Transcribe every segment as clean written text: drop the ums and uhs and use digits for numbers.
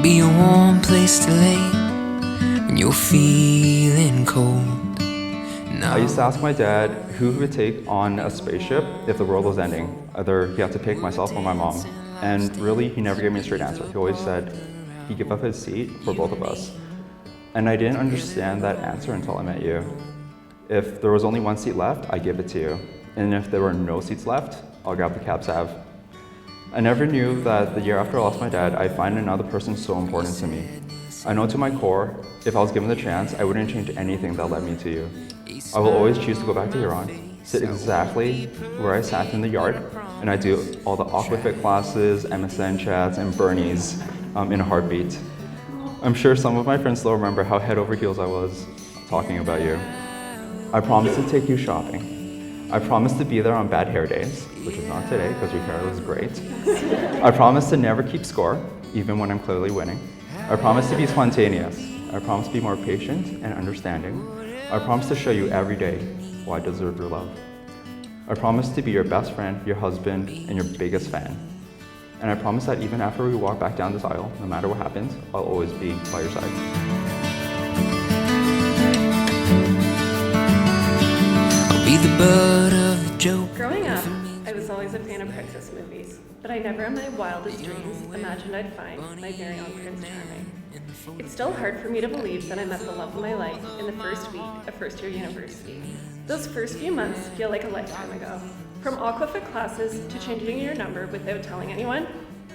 be a warm place to lay when you're feeling cold. I used to ask my dad who would take on a spaceship if the world was ending. Either he had to pick myself or my mom. And really, he never gave me a straight answer. He always said he'd give up his seat for both of us. And I didn't understand that answer until I met you. If there was only one seat left, I'd give it to you. And if there were no seats left, I'll grab the cab sav. I never knew that the year after I lost my dad, I'd find another person so important to me. I know to my core, if I was given the chance, I wouldn't change anything that led me to you. I will always choose to go back to Huron, sit exactly where I sat in the yard, and I do all the Aquafit classes, MSN chats, and Bernie's in a heartbeat. I'm sure some of my friends still remember how head over heels I was talking about you. I promise to take you shopping. I promise to be there on bad hair days, which is not today because your hair looks great. I promise to never keep score, even when I'm clearly winning. I promise to be spontaneous. I promise to be more patient and understanding. I promise to show you every day why I deserve your love. I promise to be your best friend, your husband, and your biggest fan. And I promise that even after we walk back down this aisle, no matter what happens, I'll always be by your side. I'll be the butt of the joke. Growing up, I was always a fan of princess movies, but I never in my wildest dreams imagined I'd find my very own Prince Charming. It's still hard for me to believe that I met the love of my life in the first week of first-year university. Those first few months feel like a lifetime ago. From Aquafit classes to changing your number without telling anyone,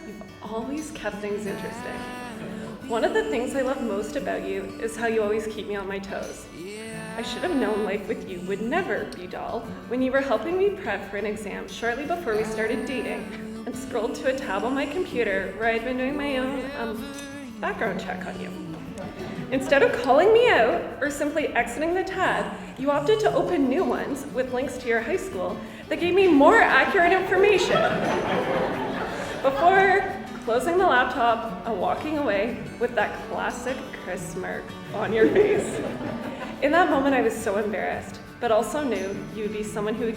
you've always kept things interesting. One of the things I love most about you is how you always keep me on my toes. I should have known life with you would never be dull when you were helping me prep for an exam shortly before we started dating and scrolled to a tab on my computer where I'd been doing my own background check on you. Instead of calling me out or simply exiting the tab, you opted to open new ones with links to your high school that gave me more accurate information. Before closing the laptop and walking away with that classic Chris smirk on your face. In that moment, I was so embarrassed, but also knew you would be someone who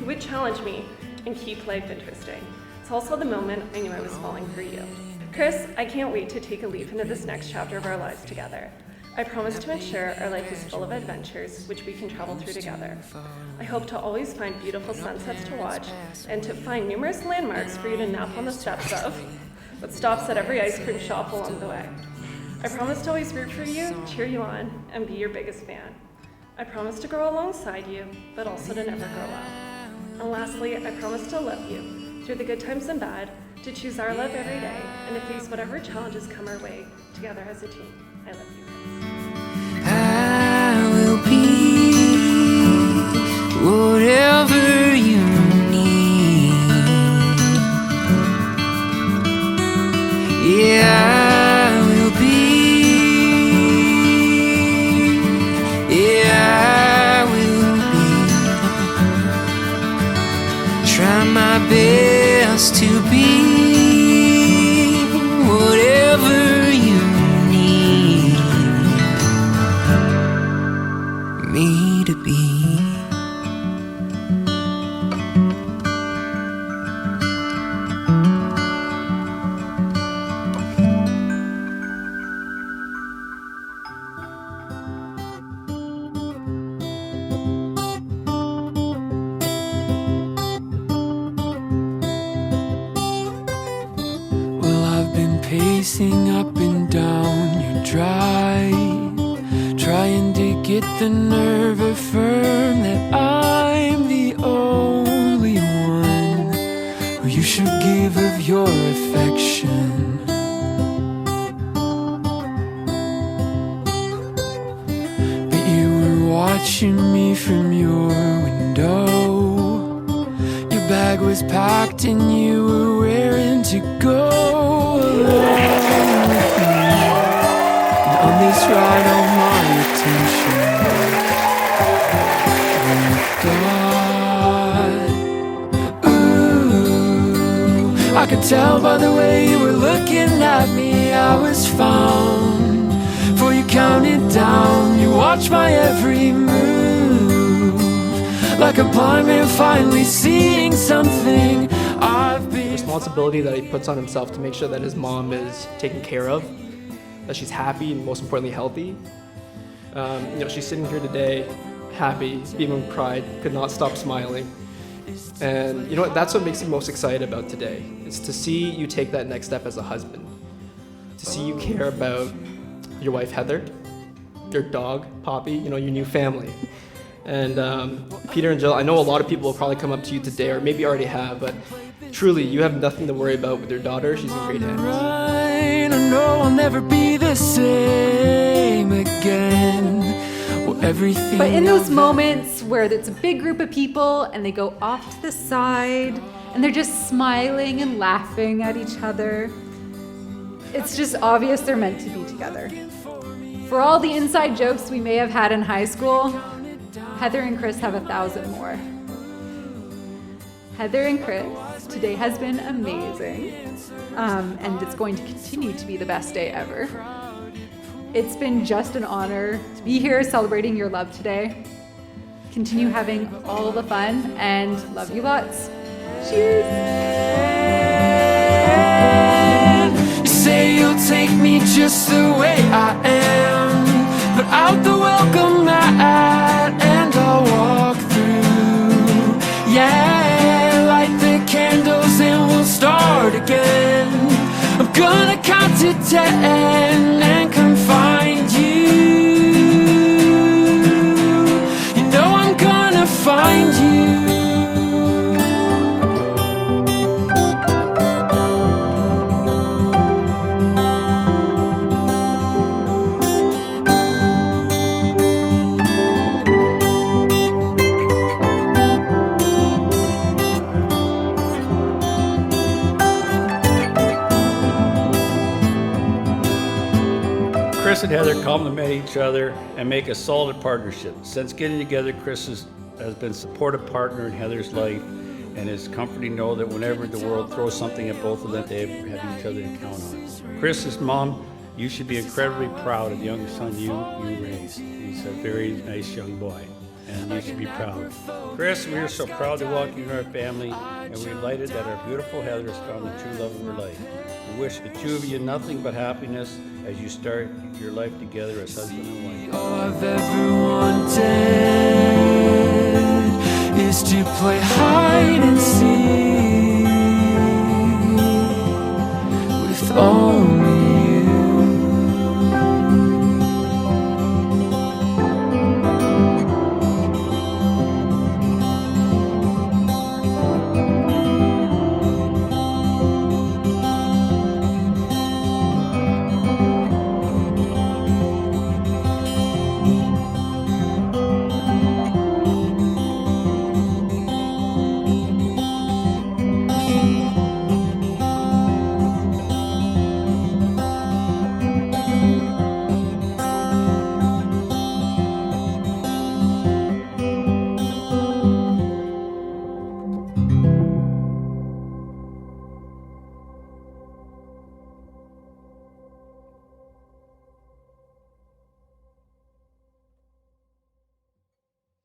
would challenge me and keep life interesting. It's also the moment I knew I was falling for you. Chris, I can't wait to take a leap into this next chapter of our lives together. I promise to ensure our life is full of adventures which we can travel through together. I hope to always find beautiful sunsets to watch and to find numerous landmarks for you to nap on the steps of, with stops at every ice cream shop along the way. I promise to always root for you, cheer you on, and be your biggest fan. I promise to grow alongside you, but also to never grow up. And lastly, I promise to love you through the good times and bad, to choose our love every day, and to face whatever challenges come our way together as a team. I love you, Chris. I will be whatever you need. Yeah, I will be. Yeah, I will be. Try my best to be whatever you need me to be. Pacing up and down your drive, trying to get the nerve affirm that I'm the only one who you should give of your affection. But you were watching me from your window. Your bag was packed and you were raring to go. On this ride, all my attention. Ooh, I could tell by the way you were looking at me, I was found. For you counted down, you watched my every move, like a blind man finally seeing something I've been. Responsibility that he puts on himself to make sure that his mom is taken care of that she's happy and most importantly healthy. She's sitting here today, happy, beaming with pride, could not stop smiling. And you know what? That's what makes me most excited about today. It's to see you take that next step as a husband. To see you care about your wife Heather, your dog Poppy, your new family. And Peter and Jill, I know a lot of people will probably come up to you today, or maybe already have, but truly, you have nothing to worry about with your daughter. She's in great hands. I know I'll never be the same again. Well, everything. But in those moments where it's a big group of people and they go off to the side and they're just smiling and laughing at each other, it's just obvious they're meant to be together. For all the inside jokes we may have had in high school, Heather and Chris have 1,000 more. Heather and Chris, today has been amazing, and it's going to continue to be the best day ever. It's been just an honor to be here celebrating your love today. Continue having all the fun, and love you lots. Cheers! You say you'll take me just the way I am, but out the welcome mat and I'll walk through. Yeah, light the candles and we'll start again. I'm gonna count to 10 and come find you. You know I'm gonna find you. Chris and Heather complement each other and make a solid partnership. Since getting together, Chris has been a supportive partner in Heather's life, and it's comforting to know that whenever the world throws something at both of them, they have each other to count on. Chris's mom, you should be incredibly proud of the young son you raised. He's a very nice young boy, and you should be proud. Chris, we are so proud to welcome you to our family, and we're delighted that our beautiful Heather has found the true love of her life. We wish the two of you nothing but happiness as you start your life together as husband and wife. All I've ever wanted is to play hide and seek with all